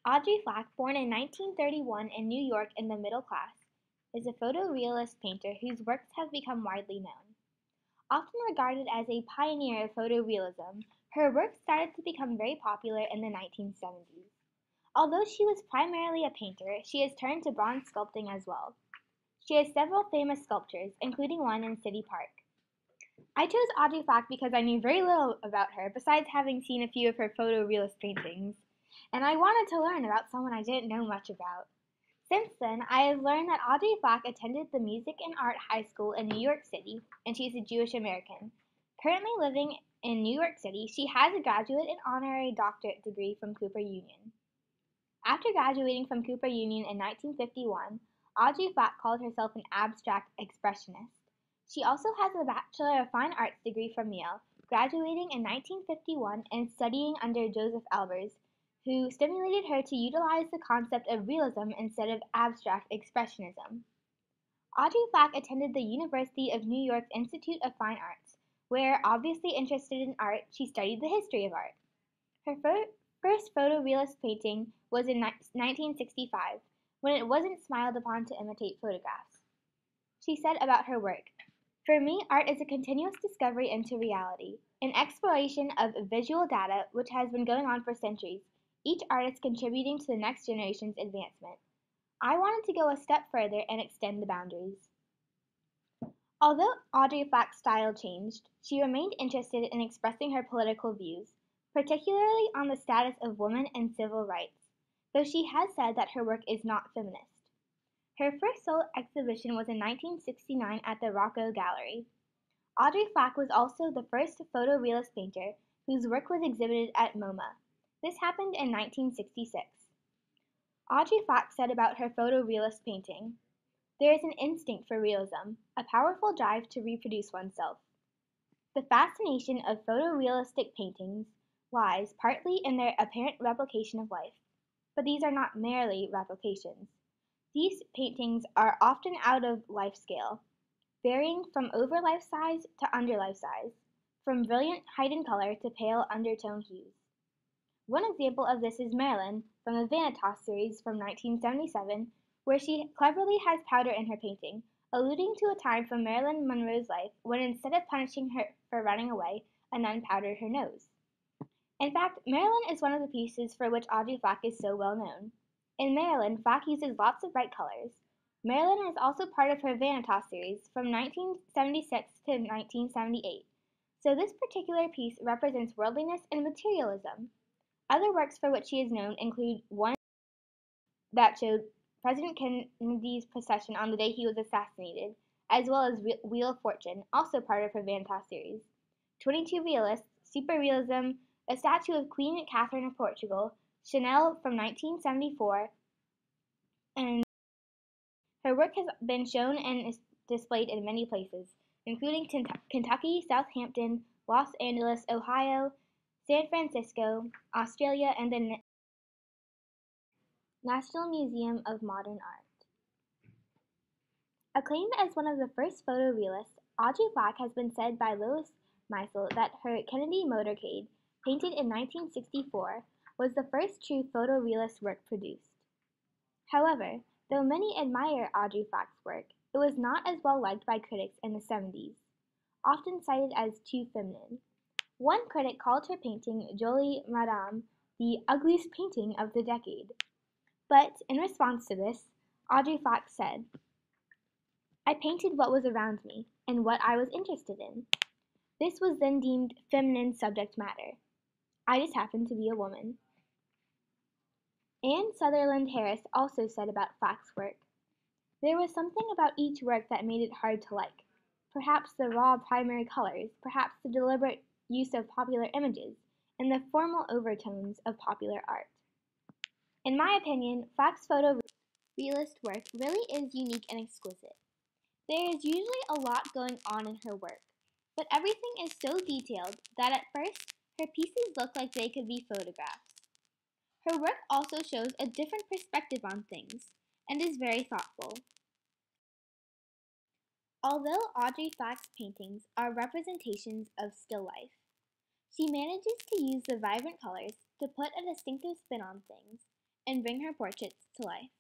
Audrey Flack, born in 1931 in New York in the middle class, is a photorealist painter whose works have become widely known. Often regarded as a pioneer of photorealism, her work started to become very popular in the 1970s. Although she was primarily a painter, she has turned to bronze sculpting as well. She has several famous sculptures, including one in City Park. I chose Audrey Flack because I knew very little about her besides having seen a few of her photorealist paintings, and I wanted to learn about someone I didn't know much about. Since then, I have learned that Audrey Flack attended the Music and Art High School in New York City, and she's a Jewish American. Currently living in New York City, she has a graduate and honorary doctorate degree from Cooper Union. After graduating from Cooper Union in 1951, Audrey Flack called herself an abstract expressionist. She also has a Bachelor of Fine Arts degree from Yale, graduating in 1951 and studying under Joseph Albers, who stimulated her to utilize the concept of realism instead of abstract expressionism. Audrey Flack attended the University of New York's Institute of Fine Arts, where, obviously interested in art, she studied the history of art. Her first photorealist painting was in 1965, when it wasn't smiled upon to imitate photographs. She said about her work, "For me, art is a continuous discovery into reality, an exploration of visual data which has been going on for centuries, each artist contributing to the next generation's advancement. I wanted to go a step further and extend the boundaries." Although Audrey Flack's style changed, she remained interested in expressing her political views, particularly on the status of women and civil rights, though she has said that her work is not feminist. Her first solo exhibition was in 1969 at the Rocco Gallery. Audrey Flack was also the first photorealist painter whose work was exhibited at MoMA. This happened in 1966. Audrey Flack said about her photorealist painting, "There is an instinct for realism, a powerful drive to reproduce oneself. The fascination of photorealistic paintings lies partly in their apparent replication of life, but these are not merely replications. These paintings are often out of life scale, varying from over life size to under life size, from brilliant heightened color to pale undertone hues. One example of this is Marilyn from the Vanitas series from 1977, where she cleverly has powder in her painting, alluding to a time from Marilyn Monroe's life when instead of punishing her for running away, a nun powdered her nose. In fact, Marilyn is one of the pieces for which Audrey Flack is so well known. In Marilyn, Flack uses lots of bright colors. Marilyn is also part of her Vanitas series from 1976 to 1978, so this particular piece represents worldliness and materialism. Other works for which she is known include one that showed President Kennedy's procession on the day he was assassinated, as well as Wheel of Fortune, also part of her Vanitas series, 22 Realists, Super Realism, a statue of Queen Catherine of Portugal, Chanel from 1974, and her work has been shown and is displayed in many places, including Kentucky, Southampton, Los Angeles, Ohio, San Francisco, Australia, and the National Museum of Modern Art. Acclaimed as one of the first photorealists, Audrey Flack has been said by Lois Meisel that her Kennedy motorcade, painted in 1964, was the first true photorealist work produced. However, though many admire Audrey Flack's work, it was not as well liked by critics in the 70s, often cited as too feminine. One critic called her painting Jolie Madame the ugliest painting of the decade. But, in response to this, Audrey Flack said, "I painted what was around me, and what I was interested in. This was then deemed feminine subject matter. I just happened to be a woman." Anne Sutherland Harris also said about Flack's work, "There was something about each work that made it hard to like. Perhaps the raw primary colors, perhaps the deliberate use of popular images, and the formal overtones of popular art." In my opinion, Flack's photorealist work really is unique and exquisite. There is usually a lot going on in her work, but everything is so detailed that at first, her pieces look like they could be photographs. Her work also shows a different perspective on things, and is very thoughtful. Although Audrey Flack's paintings are representations of still life, she manages to use the vibrant colors to put a distinctive spin on things, and bring her portraits to life.